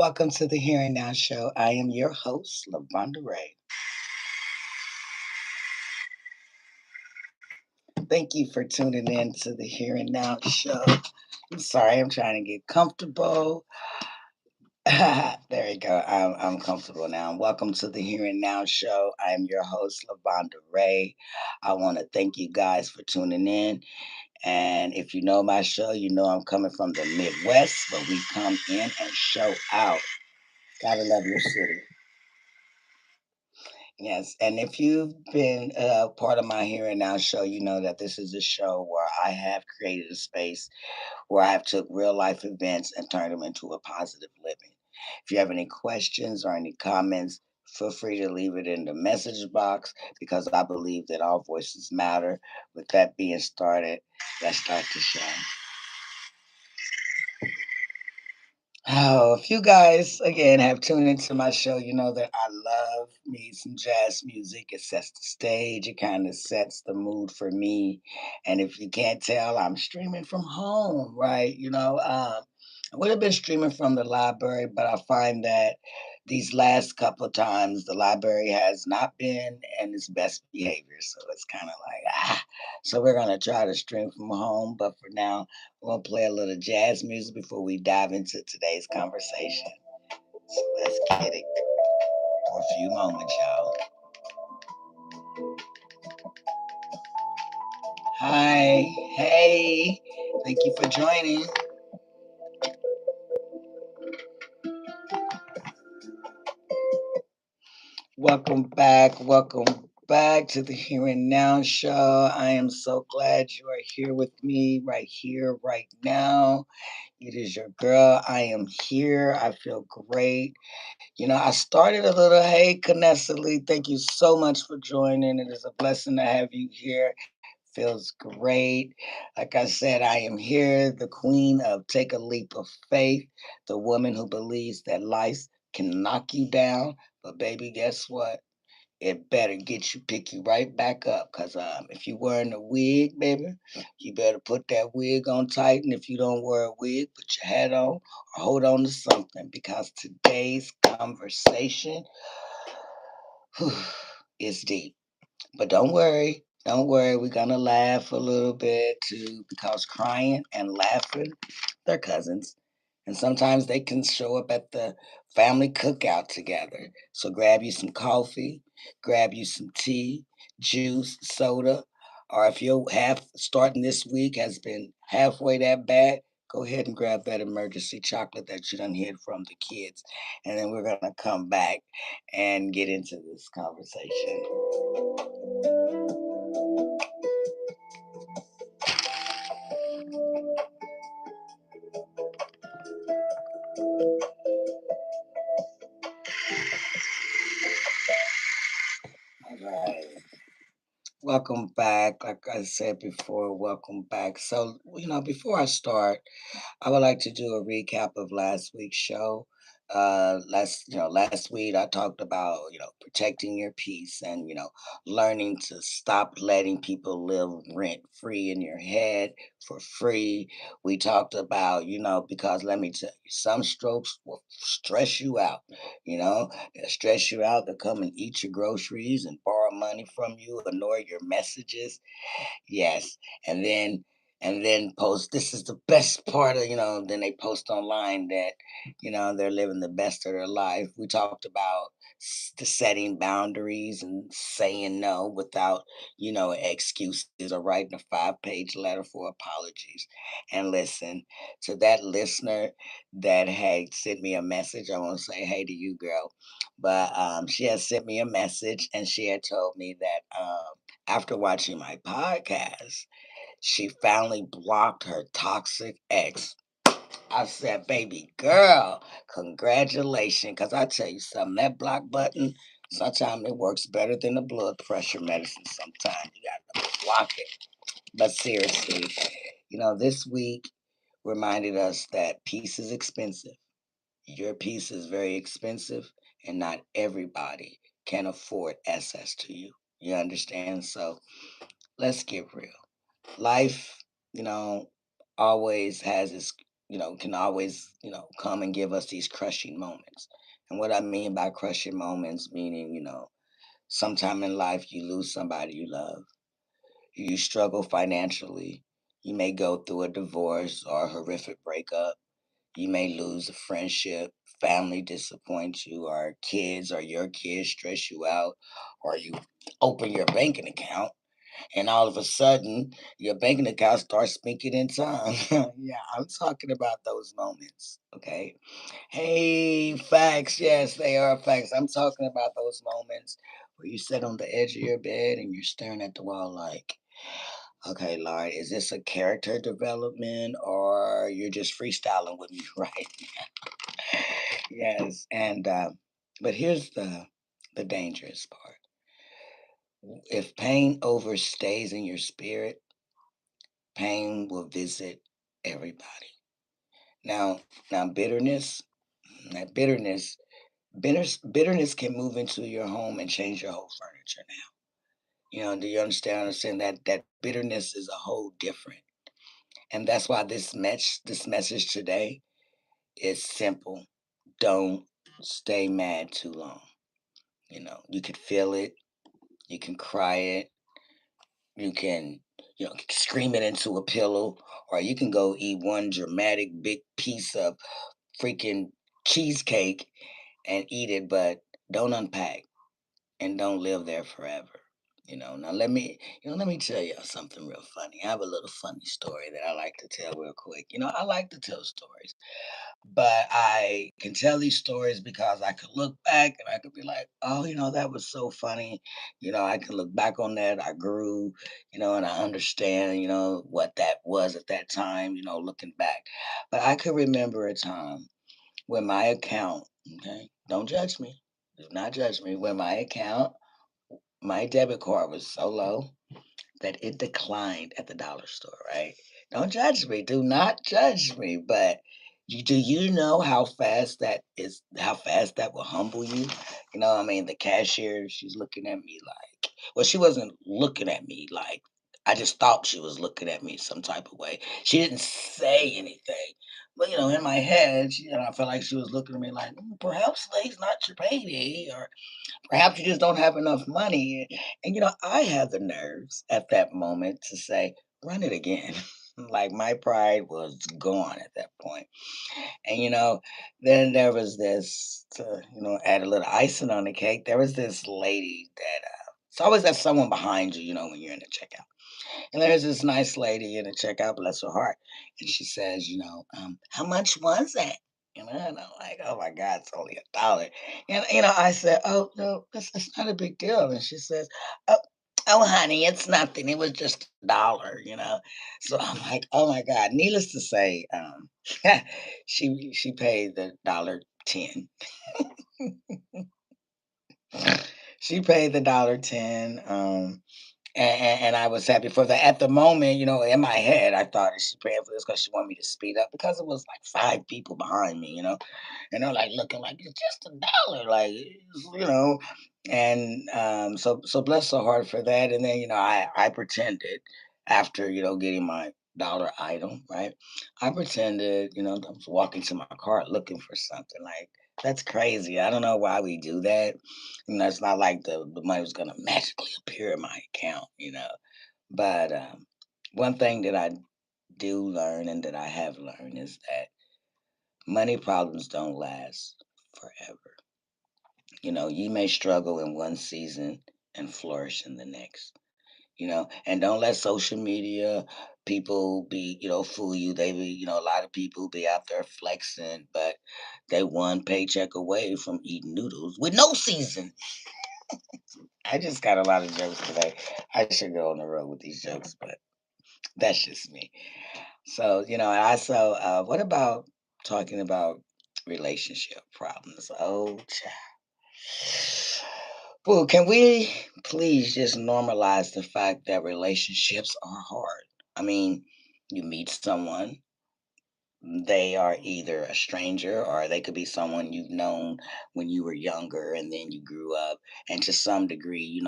Welcome to the Here and Now Show. I am your host, Lavonda Ray. Thank you for tuning in to the Here and Now Show. I'm sorry, I'm trying to get comfortable. There you go. I'm comfortable now. Welcome to the Here and Now Show. I am your host, Lavonda Ray. I want to thank you guys for tuning in. And if you know my show, you know I'm coming from the Midwest, but we come in and show out. Gotta love your city. Yes, and if you've been part of my Here and Now show, you know that this is a show where I have created a space where I have took real life events and turned them into a positive living. If you have any questions or any comments, feel free to leave it in the message box because I believe that all voices matter. With that being started, let's start the show. Oh, if you guys again have tuned into my show, you know that I love me some jazz music. It sets the stage, it kind of sets the mood for me. And if you can't tell, I'm streaming from home, right? I would have been streaming from the library, but I find that these last couple of times the library has not been in its best behavior. So it's kind of like, so we're going to try to stream from home. But for now, we'll play a little jazz music before we dive into today's conversation. So let's get it for a few moments, y'all. Hi, hey, thank you for joining. Welcome back to the Here and Now show. I am so glad you are here with me right here, right now. It is your girl. I am here. I feel great. I started a little, hey, Canessa Lee, thank you so much for joining. It is a blessing to have you here. Feels great. Like I said, I am here, the queen of Take a Leap of Faith, the woman who believes that life can knock you down. But, baby, guess what? It better pick you right back up. Because if you wearing a wig, baby, you better put that wig on tight. And if you don't wear a wig, put your hat on or hold on to something. Because today's conversation is deep. But don't worry, we're gonna laugh a little bit too, because crying and laughing, they're cousins. And sometimes they can show up at the family cookout together. So grab you some coffee, grab you some tea, juice, soda, or if your half starting this week has been halfway that bad, go ahead and grab that emergency chocolate that you done hid from the kids. And then we're gonna come back and get into this conversation. All right. Welcome back. Like I said before, welcome back. So, before I start, I would like to do a recap of last week's show. Last week I talked about, protecting your peace and, learning to stop letting people live rent free in your head for free. We talked about, because let me tell you, some strokes will stress you out, they'll stress you out. They'll come and eat your groceries and borrow money from you, ignore your messages. Yes. And then post this is the best part of, then they post online that, they're living the best of their life. We talked about the setting boundaries and saying no without, excuses or writing a 5-page letter for apologies. And listen, to that listener that had sent me a message, I want to say hey to you, girl. But she had sent me a message and she had told me that after watching my podcast, she finally blocked her toxic ex. I said, baby girl, congratulations. Because I tell you something, that block button, sometimes it works better than the blood pressure medicine. Sometimes you got to block it. But seriously, this week reminded us that peace is expensive. Your peace is very expensive, and not everybody can afford access to you. You understand? So let's get real. Life, you know, always has its can always, come and give us these crushing moments. And what I mean by crushing moments, meaning, sometime in life you lose somebody you love, you struggle financially, you may go through a divorce or a horrific breakup, you may lose a friendship, family disappoints you, or kids or your kids stress you out, or you open your banking account and all of a sudden your banking account starts speaking in tongues. Yeah, I'm talking about those moments. Okay. Hey, facts. Yes, they are facts. I'm talking about those moments where you sit on the edge of your bed and you're staring at the wall like, okay, Lord, is this a character development or you're just freestyling with me, right? Yes. And but here's the dangerous part. If pain overstays in your spirit, pain will visit everybody. Now, now that bitterness can move into your home and change your whole furniture now. Do you understand what I'm saying? That bitterness is a whole different. And that's why this message today is simple. Don't stay mad too long. You can feel it, you can cry it, you can, scream it into a pillow, or you can go eat one dramatic big piece of freaking cheesecake and eat it, but don't unpack and don't live there forever. Now let me tell you something real funny. I have a little funny story that I like to tell real quick. I like to tell stories, but I can tell these stories because I could look back and I could be like, oh, that was so funny. I can look back on that. I grew, and I understand, what that was at that time, looking back. But I could remember a time when my account, okay, don't judge me. Do not judge me. When my debit card was so low that it declined at the dollar store, right? Don't judge me. Do not judge me. But do you know how fast that will humble you? I mean, the cashier, she's looking at me like, well, she wasn't looking at me like, I just thought she was looking at me some type of way. She didn't say anything. But in my head, I felt like she was looking at me like, perhaps today's not your payday, or perhaps you just don't have enough money. And I had the nerves at that moment to say, run it again. Like my pride was gone at that point. And then there was this to, add a little icing on the cake. There was this lady that it's always that someone behind you, when you're in the checkout. And there's this nice lady in the checkout, bless her heart. And she says, how much was it? And I'm like, oh my God, it's only $1. And, I said, oh, no, it's not a big deal. And she says, oh, oh, honey, it's nothing. It was just $1. So I'm like, oh my God. Needless to say, she paid the $1.10. She paid the $1.10. And I was happy for that. At the moment, in my head, I thought, is she paying for this because she wanted me to speed up? Because it was like five people behind me, and they're like looking like it's just $1, like And so bless her heart for that. And then I pretended after getting my dollar item, right? I pretended I was walking to my car looking for something. Like, that's crazy. I don't know why we do that. It's not like the money was gonna magically appear in my account. But one thing that I do learn and that I have learned is that money problems don't last forever. You may struggle in one season and flourish in the next. And don't let social media people fool you. They be, a lot of people be out there flexing, but they one paycheck away from eating noodles with no season. I just got a lot of jokes today. I should go on the road with these jokes, but that's just me. So, what about talking about relationship problems? Oh, well, can we please just normalize the fact that relationships are hard? I mean, you meet someone, they are either a stranger or they could be someone you've known when you were younger and then you grew up. And to some degree, you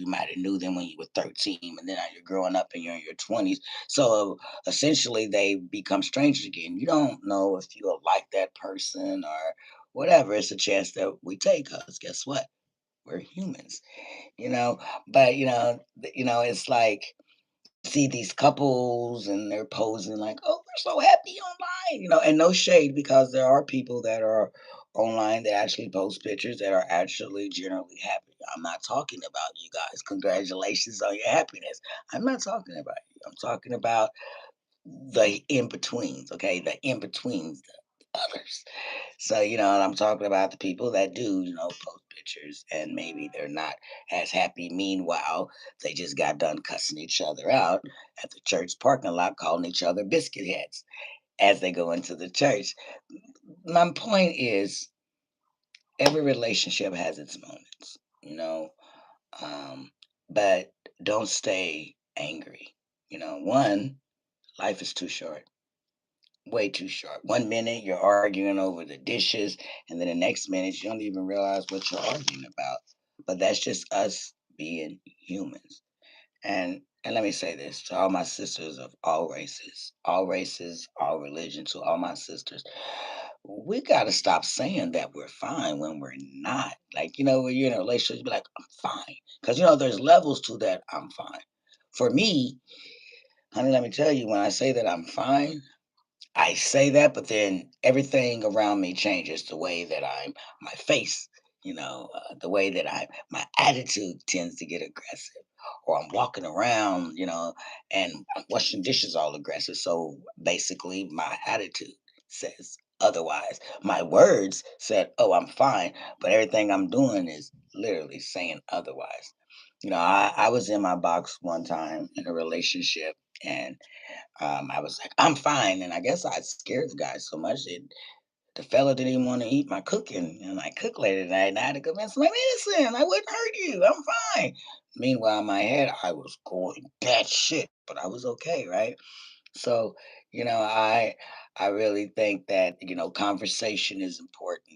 might have knew them when you were 13, and then now you're growing up and you're in your 20s. So essentially, they become strangers again. You don't know if you'll like that person or whatever. It's a chance that we take, because guess what? We're humans, you know. But it's like see these couples and they're posing like, "Oh, we're so happy online," and no shade, because there are people that are online that actually post pictures that are actually generally happy. I'm not talking about you guys. Congratulations on your happiness. I'm not talking about you. I'm talking about the in betweens, okay? The in betweens, the others. So, and I'm talking about the people that do, post pictures and maybe they're not as happy. Meanwhile, they just got done cussing each other out at the church parking lot, calling each other biscuit heads as they go into the church. My point is, every relationship has its moments, you know, um, but don't stay angry. One, life is too short. Way too short. One minute you're arguing over the dishes, and then the next minute you don't even realize what you're arguing about. But that's just us being humans. And let me say this to all my sisters of all races, all religions, to all my sisters. We gotta stop saying that we're fine when we're not. Like, when you're in a relationship, you be like, I'm fine. Because there's levels to that I'm fine. For me, honey, let me tell you, when I say that I'm fine, I say that, but then everything around me changes. The way that my face, the way that my attitude tends to get aggressive, or I'm walking around, and I'm washing dishes all aggressive. So basically, my attitude says otherwise. My words said, "Oh, I'm fine," but everything I'm doing is literally saying otherwise. I was in my box one time in a relationship, and I was like, I'm fine. And I guess I scared the guy so much that the fella didn't even want to eat my cooking. And I cooked later that night, and I had to convince him, like, listen, I wouldn't hurt you. I'm fine. Meanwhile, in my head, I was going bad shit, but I was okay, right? So, you know, I I really think that, conversation is important.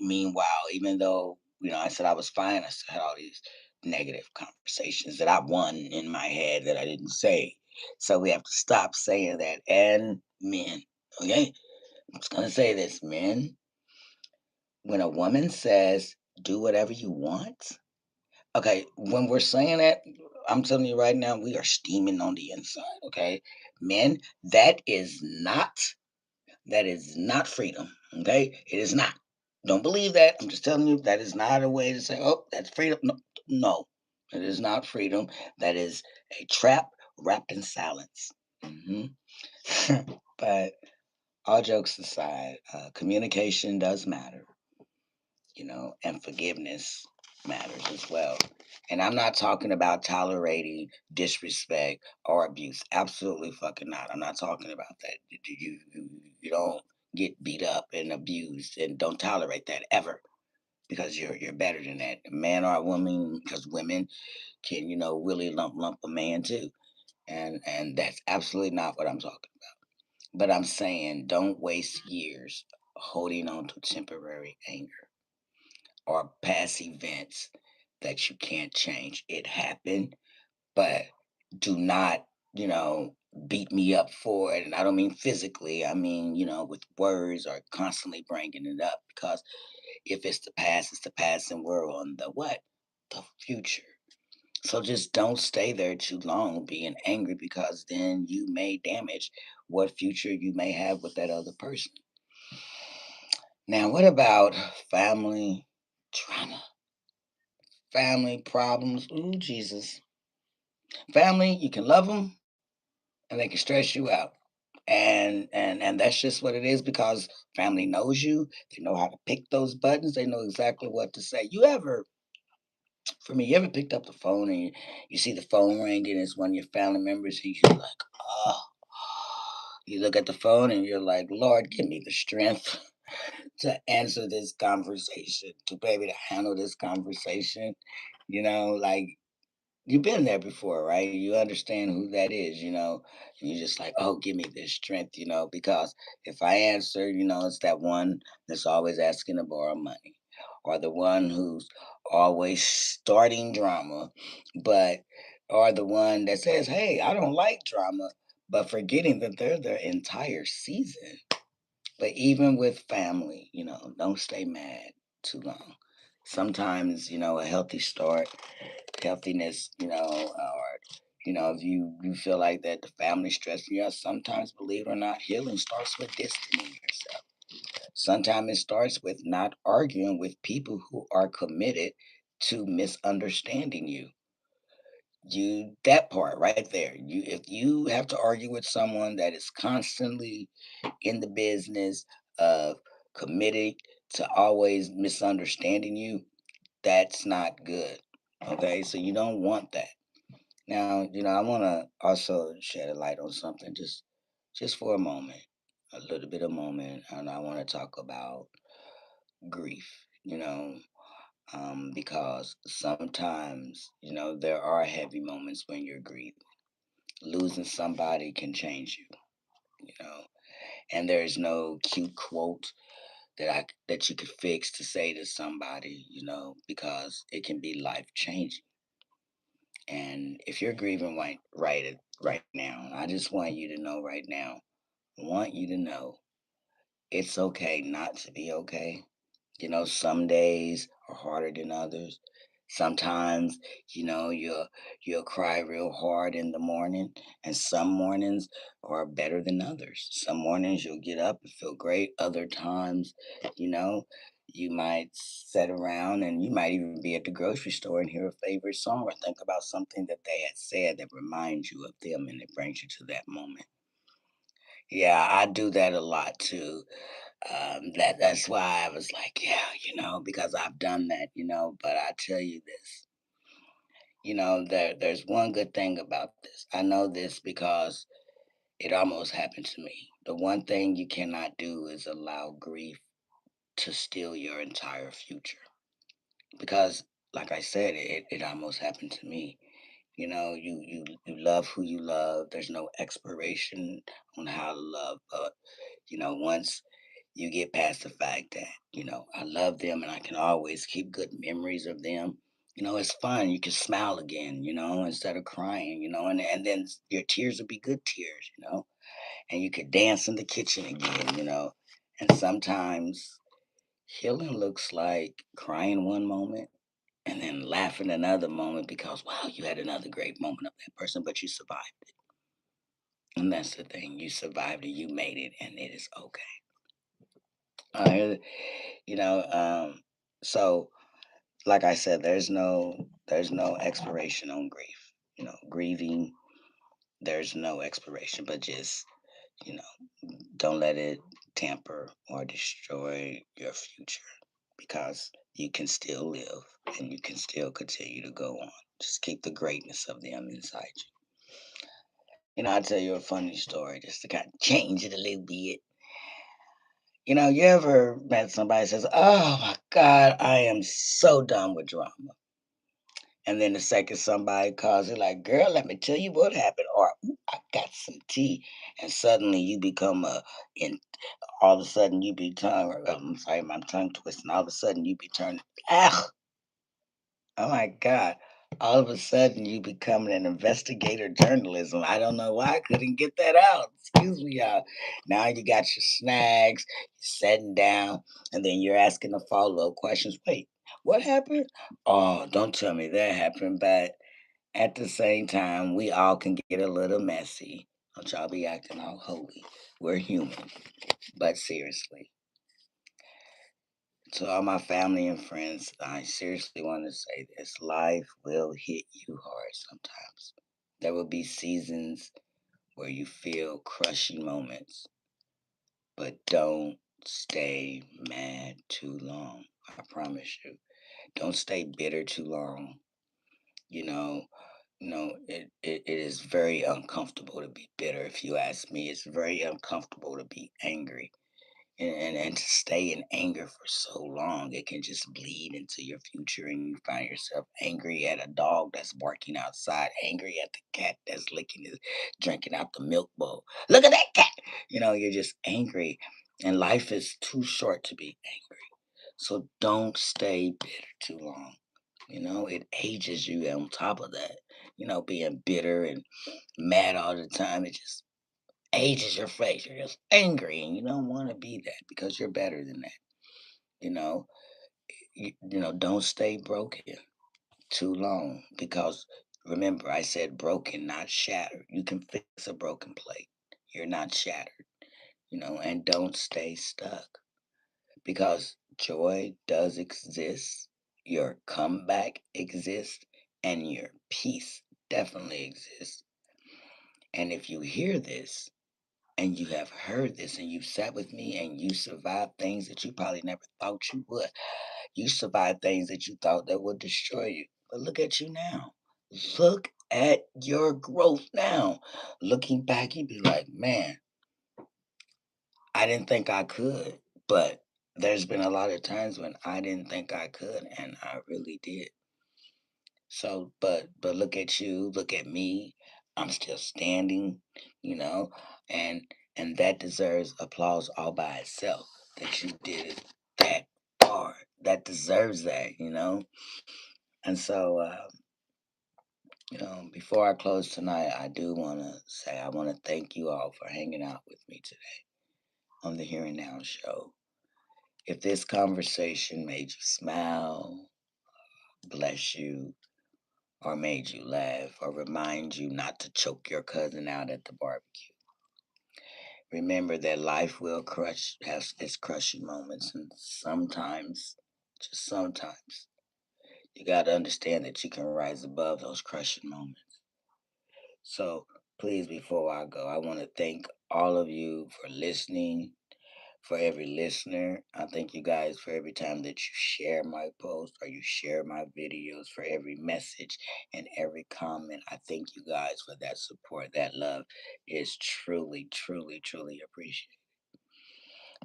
Meanwhile, even though, I said I was fine, I still had all these negative conversations that I won in my head that I didn't say. So we have to stop saying that. And men, okay? I'm just gonna say this, men, when a woman says do whatever you want, okay, when we're saying that, I'm telling you right now, we are steaming on the inside, okay? Men, that is not freedom. Okay, it is not. Don't believe that. I'm just telling you that is not a way to say, "Oh, that's freedom." No, no, it is not freedom. That is a trap wrapped in silence. hmm but all jokes aside, communication does matter, and forgiveness matters as well. And I'm not talking about tolerating disrespect or abuse. Absolutely fucking not. I'm not talking about that. You don't get beat up and abused, and don't tolerate that ever, because you're better than that. A man or a woman, because women can, really lump a man too. And that's absolutely not what I'm talking. But I'm saying, don't waste years holding on to temporary anger or past events that you can't change. It happened, but do not, beat me up for it. And I don't mean physically, I mean, with words, or constantly bringing it up, because if it's the past, it's the past, and we're on the what? The future. So just don't stay there too long being angry, because then you may damage what future you may have with that other person. Now, what about family trauma? Family problems. Ooh, Jesus. Family, you can love them and they can stress you out. And that's just what it is, because family knows you. They know how to pick those buttons. They know exactly what to say. For me, you ever picked up the phone and you see the phone ring and it's one of your family members, and you're like, oh, you look at the phone and you're like, Lord, give me the strength to answer this conversation, to be able to handle this conversation. Like, You've been there before, right? You understand who that is, and you're just like, oh, give me this strength, because if I answer, it's that one that's always asking to borrow money, or the one who's always starting drama, but or the one that says, hey, I don't like drama, but forgetting that they're their entire season. But even with family, don't stay mad too long. Sometimes, a healthy start, healthiness, or if you feel like that the family stressing you out, sometimes, believe it or not, healing starts with distancing yourself. Sometimes it starts with not arguing with people who are committed to misunderstanding you. That part right there. If you have to argue with someone that is constantly in the business of committing to always misunderstanding you, that's not good. Okay, so you don't want that. Now, I want to also shed a light on something, just for a moment, a little bit of moment, and I want to talk about grief. Because sometimes, there are heavy moments when you're grieving. Losing somebody can change you. You know, and there's no cute quote that you could fix to say to somebody, because it can be life changing. And if you're grieving right now, I just want you to know right now, I want you to know it's okay not to be okay. Some days are harder than others. Sometimes, you'll cry real hard in the morning, and some mornings are better than others. Some mornings you'll get up and feel great. Other times, you know, you might sit around and you might even be at the grocery store and hear a favorite song or think about something that they had said that reminds you of them and it brings you to that moment. Yeah, I do that a lot too. That's why I was like, yeah, because I've done that, But I tell you this, there's one good thing about this. I know this because it almost happened to me. The one thing you cannot do is allow grief to steal your entire future. Because, like I said, it almost happened to me. You love who you love. There's no expiration on how to love, but once you get past the fact that, I love them and I can always keep good memories of them. It's fun. You can smile again, instead of crying, and then your tears will be good tears, and you could dance in the kitchen again, And sometimes healing looks like crying one moment and then laughing another moment because, wow, you had another great moment of that person, but you survived it. And that's the thing. You survived it, you made it, and it is okay. Uh, you know, so like I said, there's no expiration on grief. Grieving, there's no expiration, but just, you know, don't let it tamper or destroy your future because you can still live and you can still continue to go on. Just keep the greatness of them inside you. I'll tell you a funny story just to kind of change it a little bit. You ever met somebody says, "Oh my God, I am so done with drama." And then the second somebody calls you like, "Girl, let me tell you what happened," or "Ooh, I got some tea," and suddenly you become in all of a sudden you be tongue. I'm sorry, my tongue twisting. All of a sudden you be turning. Ah, oh my God. All of a sudden, you becoming an investigator journalism. I don't know why I couldn't get that out. Excuse me, y'all. Now you got your snags, you're sitting down, and then you're asking the follow up questions. Wait, what happened? Oh, don't tell me that happened. But at the same time, we all can get a little messy. Don't y'all be acting all holy. We're human. But seriously, to all my family and friends, I seriously want to say this: life will hit you hard sometimes. There will be seasons where you feel crushing moments, but don't stay mad too long. I promise you. Don't stay bitter too long. You know, it is very uncomfortable to be bitter if you ask me. It's very uncomfortable to be angry. And to stay in anger for so long, it can just bleed into your future, and you find yourself angry at a dog that's barking outside, angry at the cat that's licking his drinking out the milk bowl. Look at that cat. You're just angry, and life is too short to be angry. So don't stay bitter too long. It ages you. On top of that, being bitter and mad all the time, it just ages your face. You're just angry, and you don't want to be that because you're better than that. You know, don't stay broken too long, because remember, I said broken, not shattered. You can fix a broken plate. You're not shattered. And don't stay stuck, because joy does exist. Your comeback exists, and your peace definitely exists. And if you hear this, and you have heard this, and you sat with me, and you survived things that you probably never thought you would. You survived things that you thought that would destroy you. But look at you now. Look at your growth now. Looking back, you'd be like, man, I didn't think I could. But there's been a lot of times when I didn't think I could, and I really did. So, but look at you, look at me. I'm still standing, you know, and that deserves applause all by itself. That you did it that far. That deserves that. And so, before I close tonight, I do want to say I want to thank you all for hanging out with me today on the Here and Now show. If this conversation made you smile, bless you, or made you laugh, or remind you not to choke your cousin out at the barbecue, remember that life will has its crushing moments, and sometimes, just sometimes, you got to understand that you can rise above those crushing moments. So please, before I go, I want to thank all of you for listening. For every listener, I thank you guys for every time that you share my post or you share my videos, for every message and every comment. I thank you guys for that support. That love is truly, truly, truly appreciated.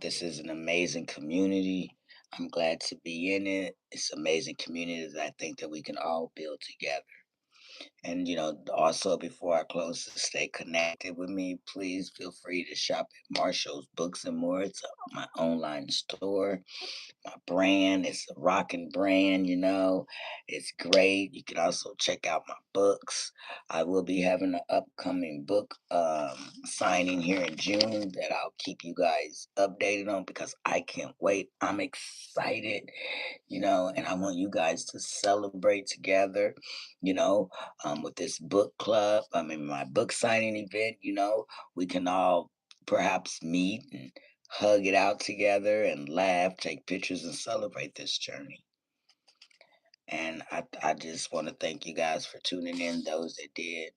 This is an amazing community. I'm glad to be in it. It's an amazing community that I think that we can all build together. And also, before I close, to stay connected with me, please feel free to shop at Marshall's Books and More. It's my online store. My brand is a rocking brand. It's great. You can also check out my books. I will be having an upcoming book signing here in June that I'll keep you guys updated on, because I can't wait. I'm excited, and I want you guys to celebrate together, you know, with this book club. I mean, my book signing event, we can all perhaps meet and hug it out together and laugh, take pictures, and celebrate this journey. And I just want to thank you guys for tuning in, those that did.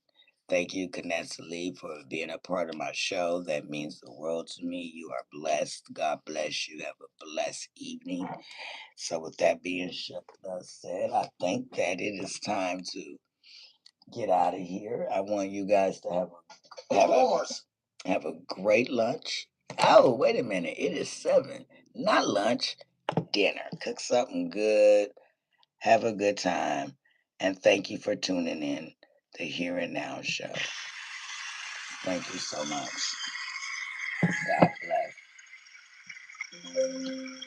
Thank you, Kanessa Lee, for being a part of my show. That means the world to me. You are blessed. God bless you. Have a blessed evening. So, with that being said, I think that it is time to get out of here. I want you guys to have a great lunch. Oh, wait a minute. It is 7. Not lunch, dinner. Cook something good. Have a good time. And thank you for tuning in to Here and Now show. Thank you so much. God bless.